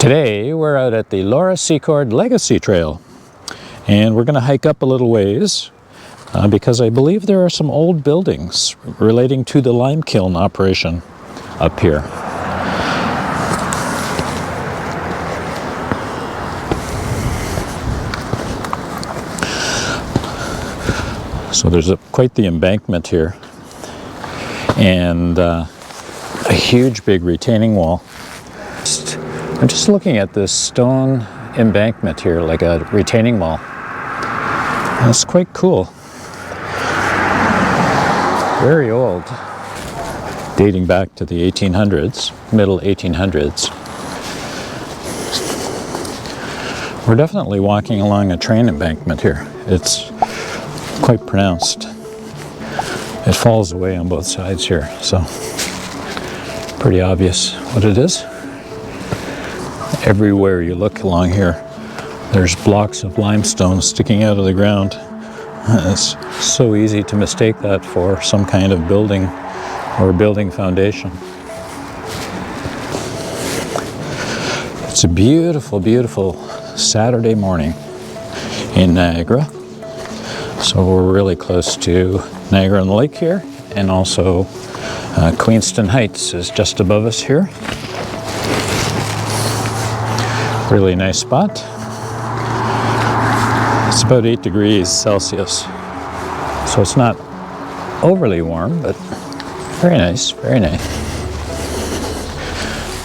Today we're out at the Laura Secord Legacy Trail, and we're going to hike up a little ways because I believe there are some old buildings relating to the lime kiln operation up here. So there's quite the embankment here, and a huge big retaining wall. I'm just looking at this stone embankment here, like a retaining wall. And it's quite cool. Very old, dating back to the 1800s, middle 1800s. We're definitely walking along a train embankment here. It's quite pronounced. It falls away on both sides here, so pretty obvious what it is. Everywhere you look along here, there's blocks of limestone sticking out of the ground. It's so easy to mistake that for some kind of building or building foundation. It's a beautiful, beautiful Saturday morning in Niagara. So we're really close to Niagara on the Lake here, and also Queenston Heights is just above us here. Really nice spot. It's about 8 degrees Celsius, so it's not overly warm, but very nice, very nice.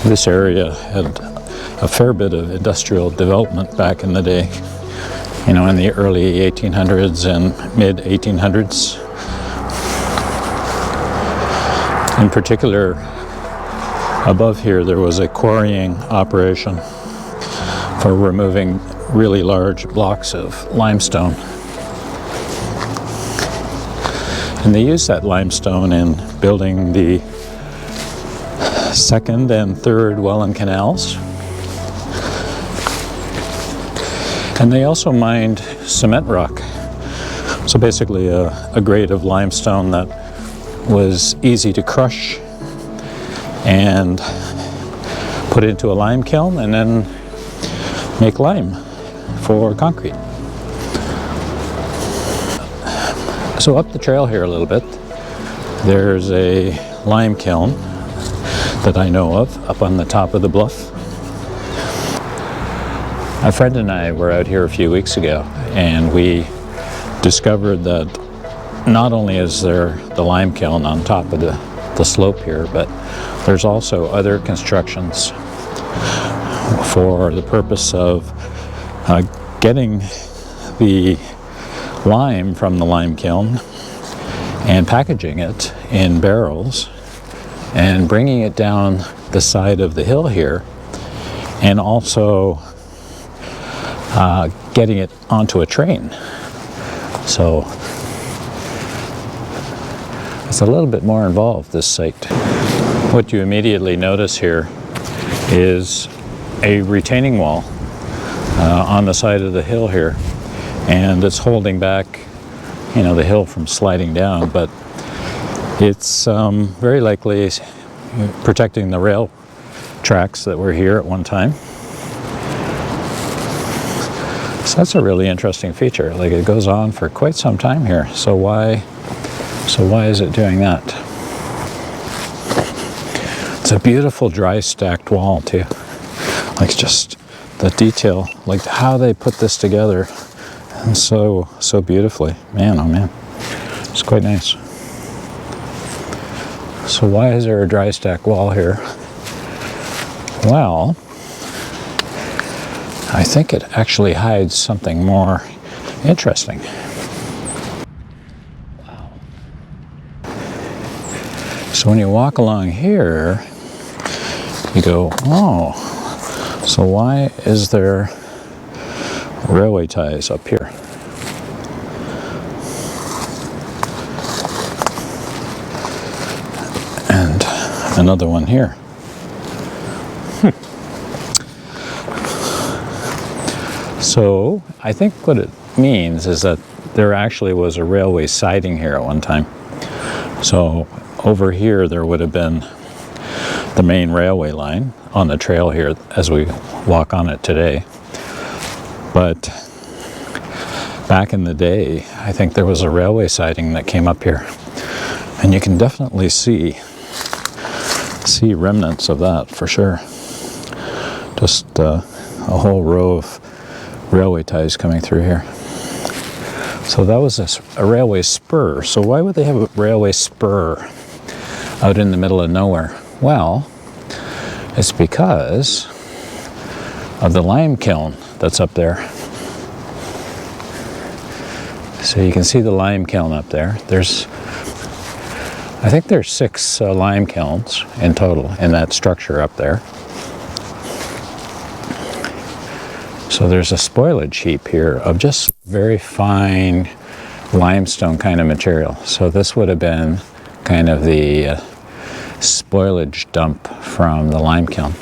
This area had a fair bit of industrial development back in the day, you know, in the early 1800s and mid 1800s. In particular, above here there was a quarrying operation for removing really large blocks of limestone. And they used that limestone in building the second and third Welland canals. And they also mined cement rock. So basically a grade of limestone that was easy to crush and put into a lime kiln and then make lime for concrete. So up the trail here a little bit, there's a lime kiln that I know of up on the top of the bluff. A friend and I were out here a few weeks ago, and we discovered that not only is there the lime kiln on top of the slope here, but there's also other constructions for the purpose of getting the lime from the lime kiln and packaging it in barrels and bringing it down the side of the hill here, and also getting it onto a train. So it's a little bit more involved, this site. What you immediately notice here is a retaining wall on the side of the hill here, and it's holding back, you know, the hill from sliding down, but it's very likely protecting the rail tracks that were here at one time. So that's a really interesting feature. Like, it goes on for quite some time here. So why is it doing that? It's a beautiful dry stacked wall too. Like, just the detail, like how they put this together, and so beautifully. Man, oh man, it's quite nice. So why is there a dry stack wall here? Well, I think it actually hides something more interesting. Wow. So when you walk along here, you go, oh, so why is there railway ties up here? And another one here. So I think what it means is that there actually was a railway siding here at one time. So over here there would have been the main railway line on the trail here as we walk on it today. But back in the day, I think there was a railway siding that came up here, and you can definitely see remnants of that for sure. Just a whole row of railway ties coming through here. So that was a railway spur. So why would they have a railway spur out in the middle of nowhere? Well, it's because of the lime kiln that's up there. So you can see the lime kiln up there. I think there's 6 lime kilns in total in that structure up there. So there's a spoilage heap here of just very fine limestone kind of material. So this would have been kind of the spoilage dump from the lime kiln.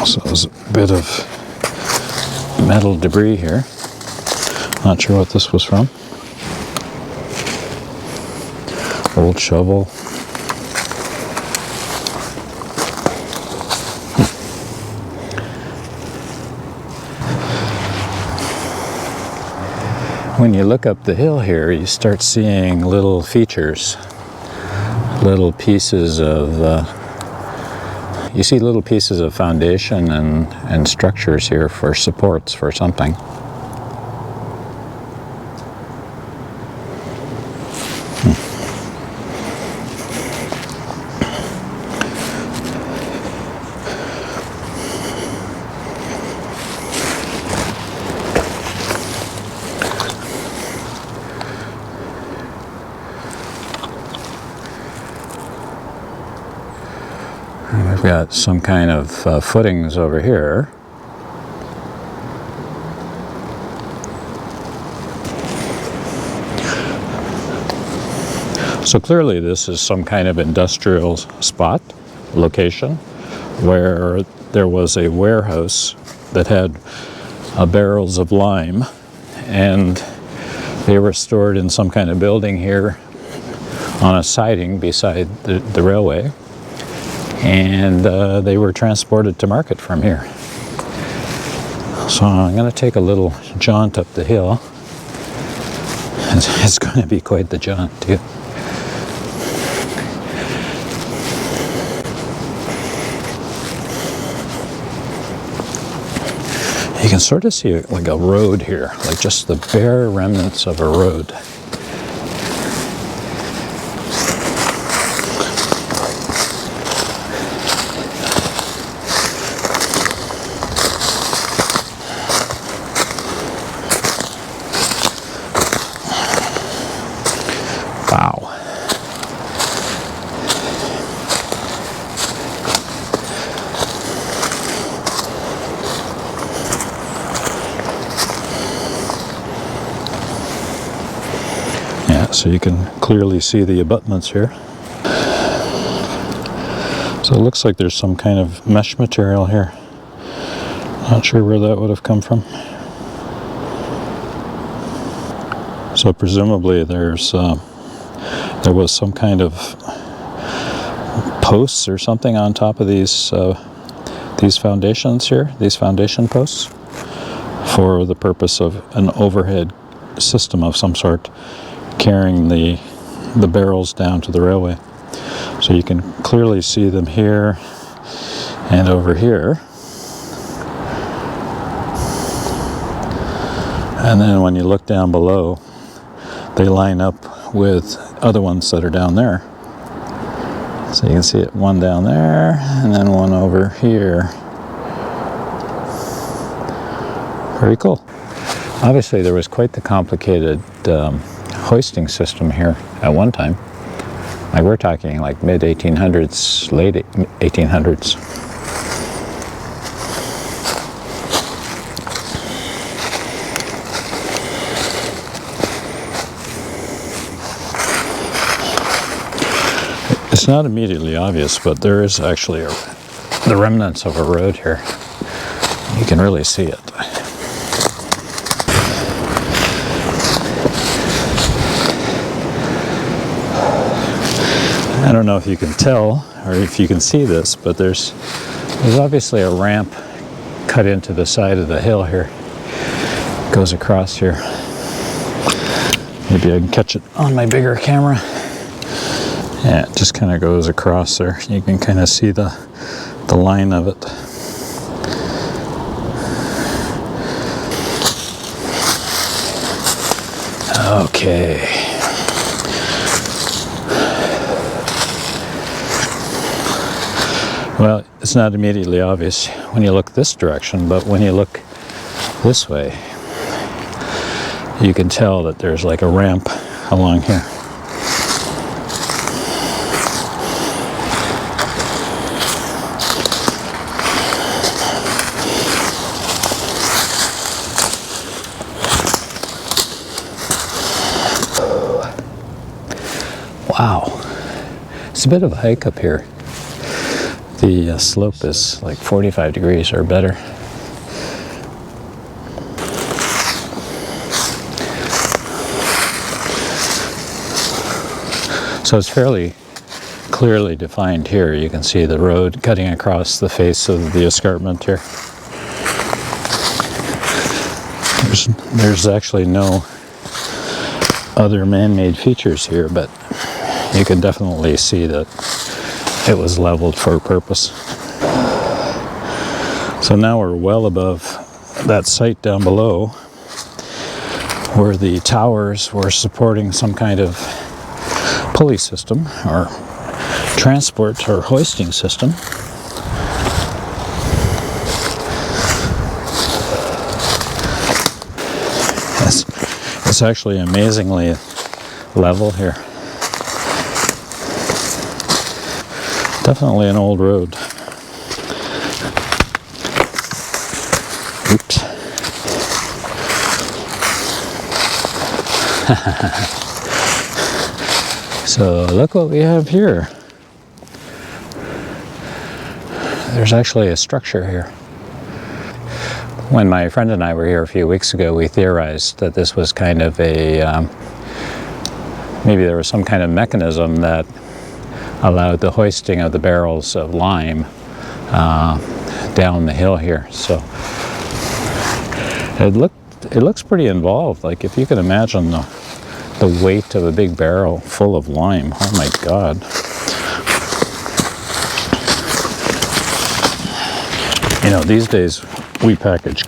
So there's a bit of metal debris here. Not sure what this was from. Old shovel. When you look up the hill here, you start seeing little features, little pieces of you see little pieces of foundation and structures here for supports for something. We've got some kind of footings over here. So clearly this is some kind of industrial spot, location, where there was a warehouse that had barrels of lime, and they were stored in some kind of building here on a siding beside the railway. And they were transported to market from here. So I'm going to take a little jaunt up the hill. It's going to be quite the jaunt too. You can sort of see like a road here, like just the bare remnants of a road. Wow. Yeah, so you can clearly see the abutments here. So it looks like there's some kind of mesh material here. Not sure where that would have come from. So presumably there was some kind of posts or something on top of these foundations here, these foundation posts, for the purpose of an overhead system of some sort carrying the barrels down to the railway. So you can clearly see them here and over here. And then when you look down below, they line up with other ones that are down there. So you can see it, one down there and then one over here. Very cool. Obviously there was quite the complicated hoisting system here at one time. Like we're talking like mid 1800s, late 1800s. It's not immediately obvious, but there is actually the remnants of a road here. You can really see it. I don't know if you can tell or if you can see this, but there's obviously a ramp cut into the side of the hill here. It goes across here. Maybe I can catch it on my bigger camera. Yeah, it just kind of goes across there. You can kind of see the line of it. Okay. Well, it's not immediately obvious when you look this direction, but when you look this way, you can tell that there's like a ramp along here. Wow, it's a bit of a hike up here. The slope is like 45 degrees or better. So it's fairly clearly defined here. You can see the road cutting across the face of the escarpment here. There's actually no other man-made features here, but you can definitely see that it was leveled for a purpose. So now we're well above that site down below where the towers were supporting some kind of pulley system or transport or hoisting system. It's actually amazingly level here. Definitely an old road. Oops. So look what we have here. There's actually a structure here. When my friend and I were here a few weeks ago, we theorized that this was kind of a, maybe there was some kind of mechanism that allowed the hoisting of the barrels of lime down the hill here. So it looks pretty involved. Like if you can imagine the weight of a big barrel full of lime. Oh my God. You know, these days we package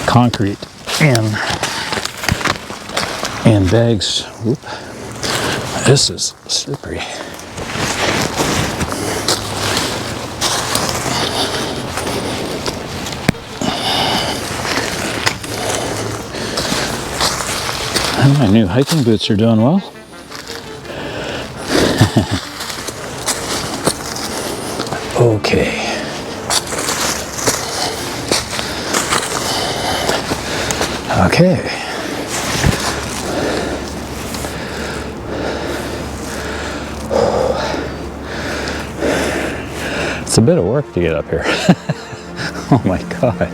concrete in bags. Whoop. This is slippery. My new hiking boots are doing well. Okay. Okay. It's a bit of work to get up here. Oh my God.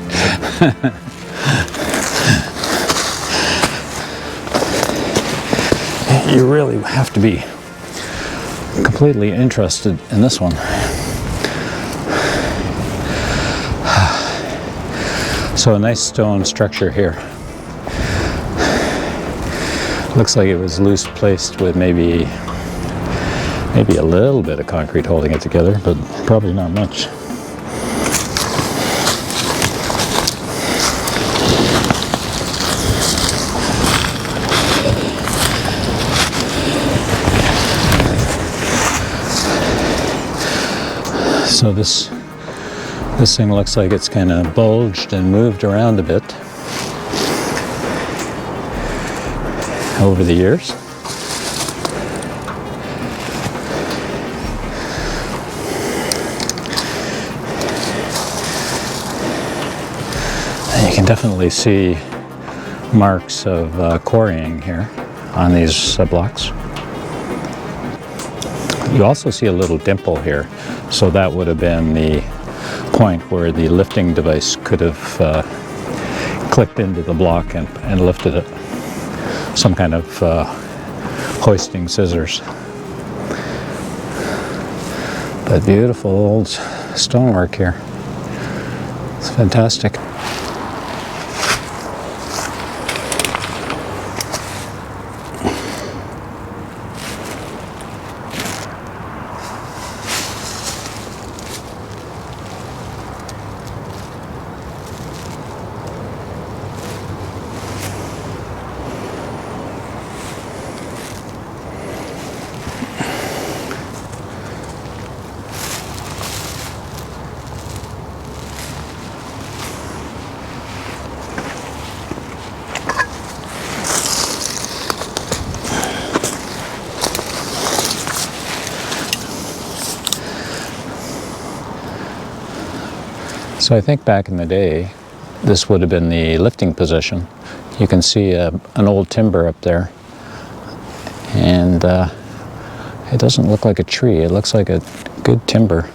You really have to be completely interested in this one. So a nice stone structure here. Looks like it was loose placed with maybe a little bit of concrete holding it together, but probably not much. So this thing looks like it's kind of bulged and moved around a bit over the years. And you can definitely see marks of quarrying here on these blocks. You also see a little dimple here, so that would have been the point where the lifting device could have clicked into the block and lifted it. Some kind of hoisting scissors. But beautiful old stonework here. It's fantastic. So I think back in the day, this would have been the lifting position. You can see an old timber up there, and it doesn't look like a tree. It looks like a good timber,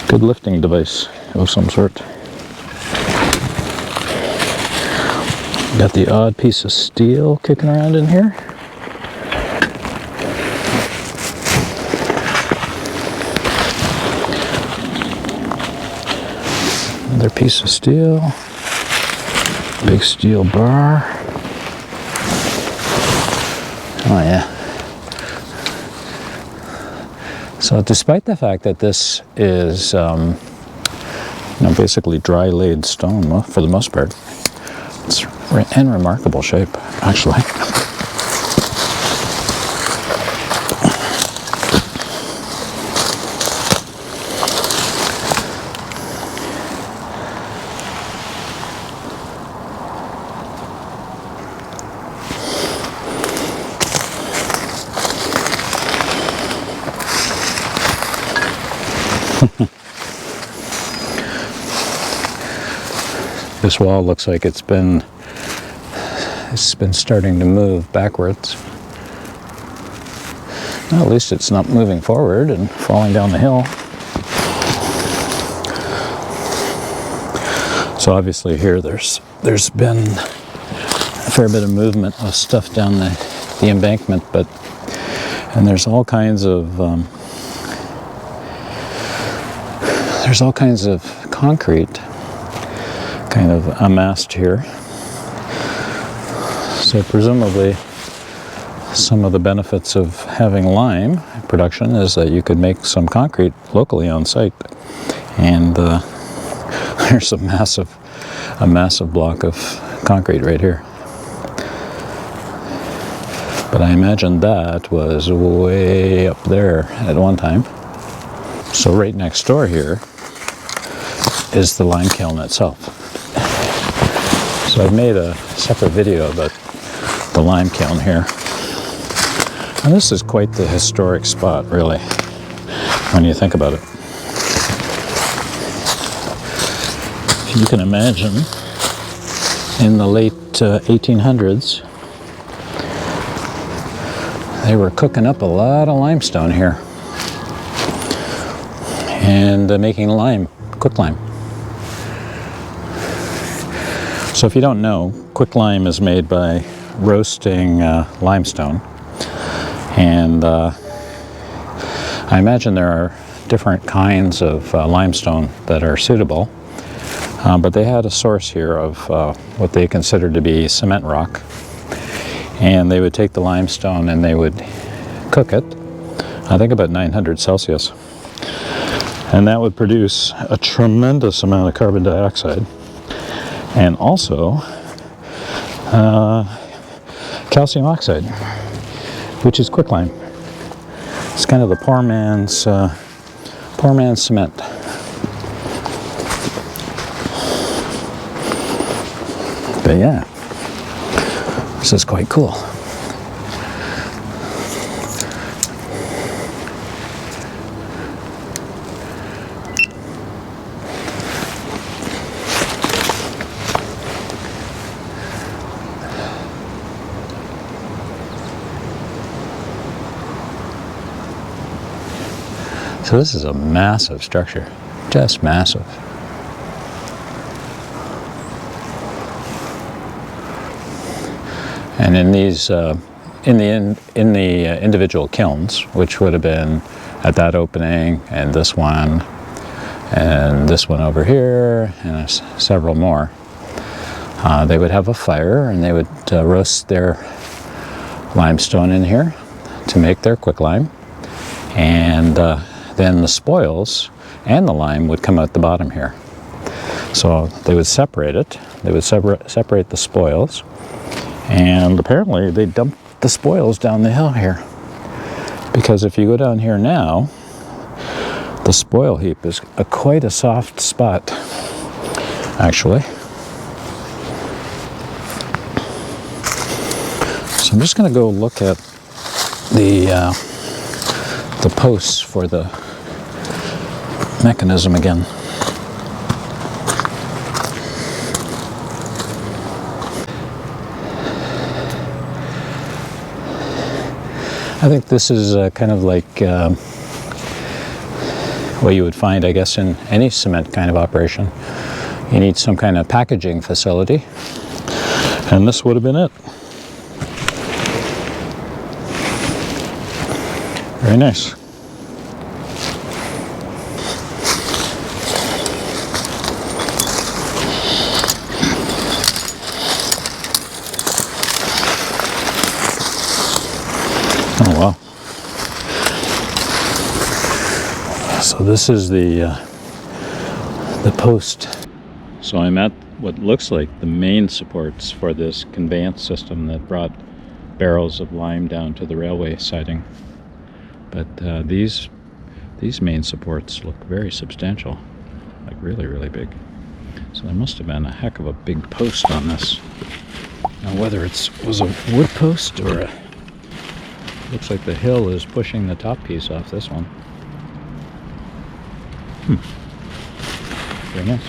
good lifting device of some sort. Got the odd piece of steel kicking around in here. Another piece of steel, big steel bar. Oh yeah. So despite the fact that this is basically dry laid stone for the most part, it's in remarkable shape actually. This wall looks like it's been starting to move backwards. Well, at least it's not moving forward and falling down the hill. So obviously here there's been a fair bit of movement of stuff down the embankment, and there's all kinds of concrete kind of amassed here. So presumably some of the benefits of having lime production is that you could make some concrete locally on site. And there's a massive block of concrete right here. But I imagine that was way up there at one time. So right next door here is the lime kiln itself. So I've made a separate video about the lime kiln here. And this is quite the historic spot, really, when you think about it. If you can imagine, in the late 1800s, they were cooking up a lot of limestone here and making lime, quicklime. So if you don't know, quicklime is made by roasting limestone, and I imagine there are different kinds of limestone that are suitable, but they had a source here of what they considered to be cement rock, and they would take the limestone and they would cook it, I think about 900 Celsius, and that would produce a tremendous amount of carbon dioxide. And also calcium oxide, which is quicklime. It's kind of the poor man's cement. But yeah, this is quite cool. So this is a massive structure. Just massive. And in these, in the individual kilns, which would have been at that opening, and this one over here, and several more, they would have a fire, and they would roast their limestone in here to make their quicklime, and then the spoils and the lime would come out the bottom here. So they would separate it. They would separate the spoils, and apparently they dumped the spoils down the hill here, because if you go down here now, the spoil heap is quite a soft spot, actually. So I'm just going to go look at the posts for the mechanism again. I think this is kind of like what you would find, I guess, in any cement kind of operation. You need some kind of packaging facility, and this would have been it. Very nice. Oh wow. So this is the post. So I'm at what looks like the main supports for this conveyance system that brought barrels of lime down to the railway siding. But these main supports look very substantial, like really, really big. So there must have been a heck of a big post on this. Now whether it was a wood post or a... Looks like the hill is pushing the top piece off this one. Very nice.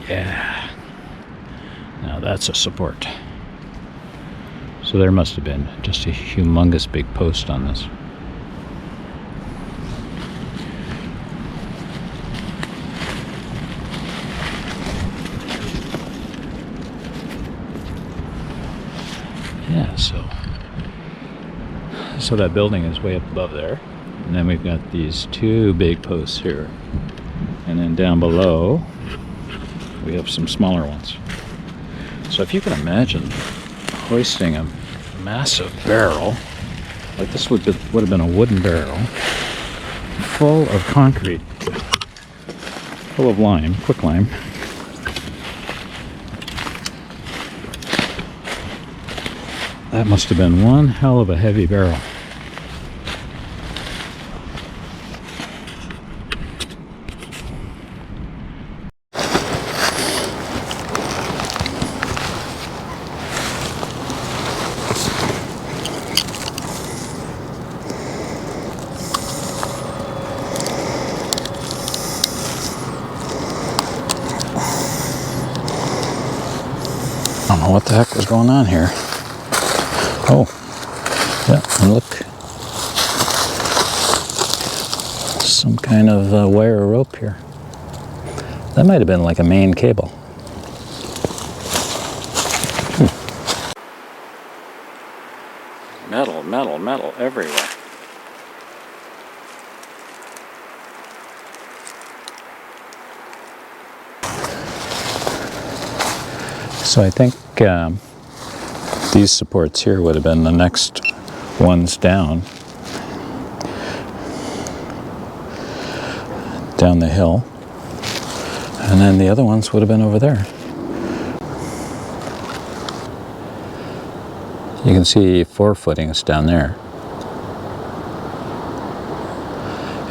Yeah. Now that's a support. So there must have been just a humongous big post on this. Yeah, so that building is way up above there, and then we've got these two big posts here, and then down below we have some smaller ones. So if you can imagine hoisting a massive barrel, like this would have been a wooden barrel, full of concrete, full of lime, quicklime. That must have been one hell of a heavy barrel. I don't know what the heck was going on here. Oh, yeah, and look. Some kind of wire rope here. That might have been like a main cable. Metal, metal, metal everywhere. So I think these supports here would have been the next ones down the hill, and then the other ones would have been over there. You can see 4 footings down there,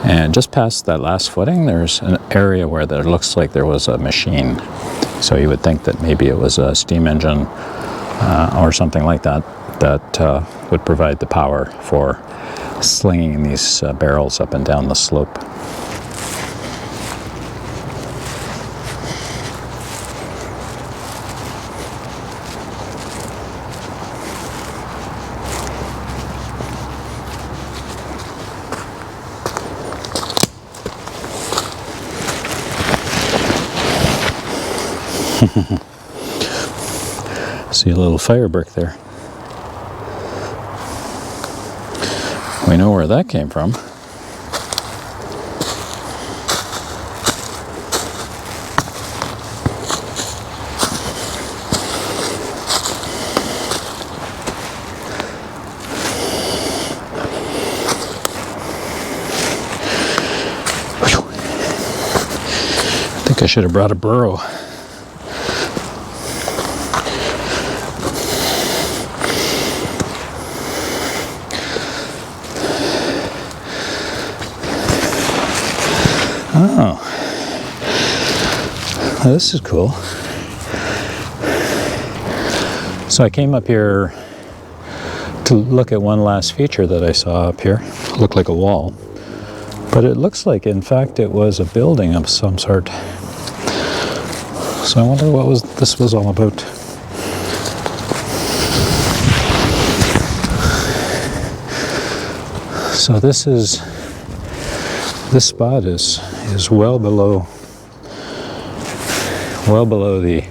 and just past that last footing there's an area where there looks like there was a machine. So you would think that maybe it was a steam engine or something like that would provide the power for slinging these barrels up and down the slope. See a little fire brick there. We know where that came from. I think I should have brought a burro. Oh, well, this is cool. So I came up here to look at one last feature that I saw up here. It looked like a wall, but it looks like, in fact, it was a building of some sort. So I wonder what this was all about. So this spot is well below the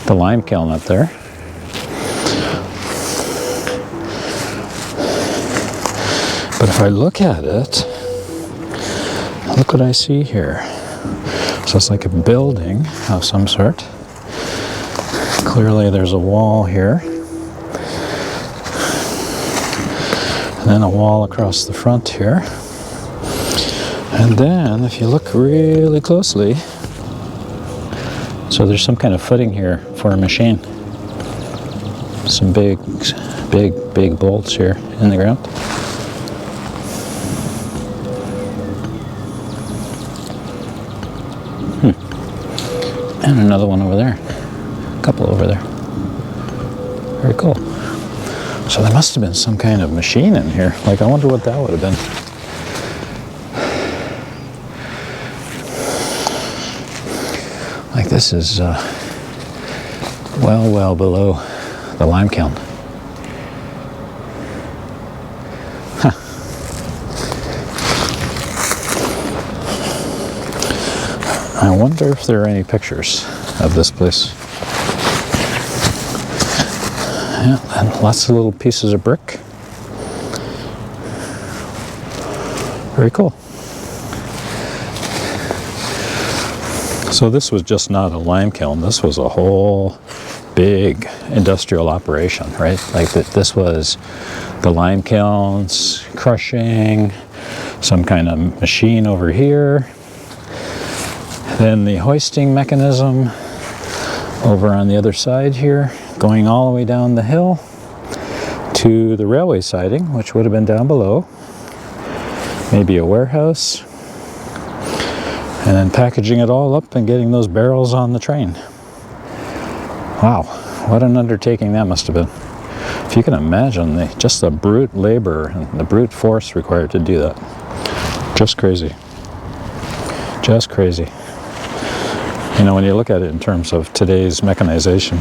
lime kiln up there. But if I look at it, look what I see here. So it's like a building of some sort. Clearly there's a wall here. And then a wall across the front here. And then, if you look really closely, so there's some kind of footing here for a machine. Some big bolts here in the ground. And another one over there. A couple over there. Very cool. So there must have been some kind of machine in here. Like, I wonder what that would have been. Like, this is well below the lime kiln. Huh. I wonder if there are any pictures of this place. Yeah, and lots of little pieces of brick. Very cool. So this was just not a lime kiln. This was a whole big industrial operation, right? Like this was the lime kilns, crushing, some kind of machine over here. Then the hoisting mechanism over on the other side here, going all the way down the hill to the railway siding, which would have been down below. Maybe a warehouse. And then packaging it all up and getting those barrels on the train. Wow, what an undertaking that must have been. If you can imagine just the brute labor and the brute force required to do that. Just crazy. Just crazy. You know, when you look at it in terms of today's mechanization,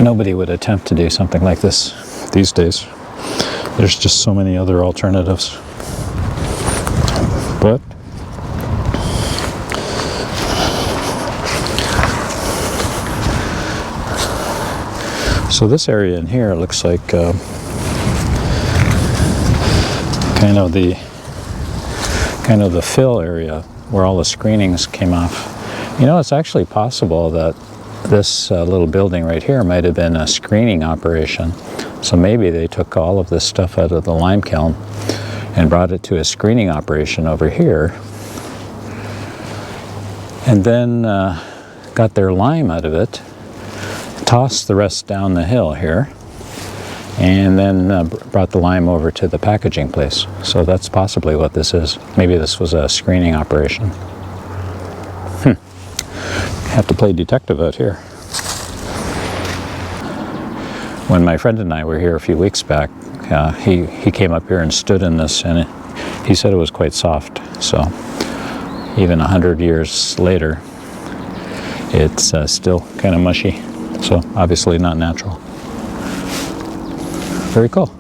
nobody would attempt to do something like this these days. There's just so many other alternatives. But so this area in here looks like kind of the fill area where all the screenings came off. You know, it's actually possible that this little building right here might have been a screening operation. So maybe they took all of this stuff out of the lime kiln and brought it to a screening operation over here, and then got their lime out of it, tossed the rest down the hill here, and then brought the lime over to the packaging place. So that's possibly what this is. Maybe this was a screening operation. Have to play detective out here. When my friend and I were here a few weeks back, he came up here and stood in this, and he said it was quite soft. So even 100 years later, it's still kind of mushy. So obviously not natural. Very cool.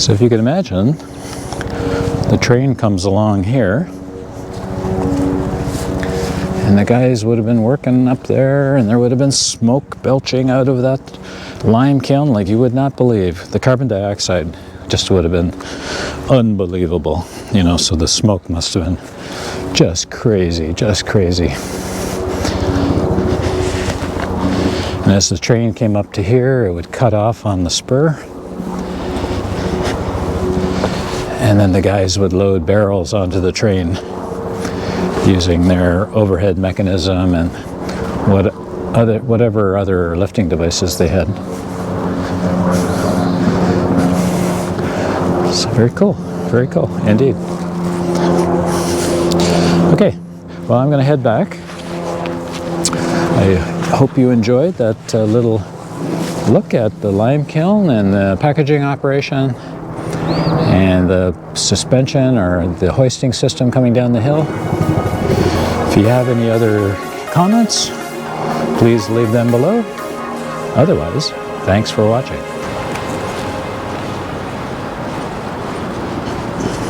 So if you can imagine, the train comes along here, and the guys would have been working up there, and there would have been smoke belching out of that lime kiln like you would not believe. The carbon dioxide just would have been unbelievable, you know, so the smoke must have been just crazy, just crazy. And as the train came up to here, it would cut off on the spur. And then the guys would load barrels onto the train using their overhead mechanism and whatever other lifting devices they had. So very cool indeed. Okay, well, I'm going to head back. I hope you enjoyed that little look at the lime kiln and the packaging operation and the suspension or the hoisting system coming down the hill. If you have any other comments, please leave them below. Otherwise, thanks for watching.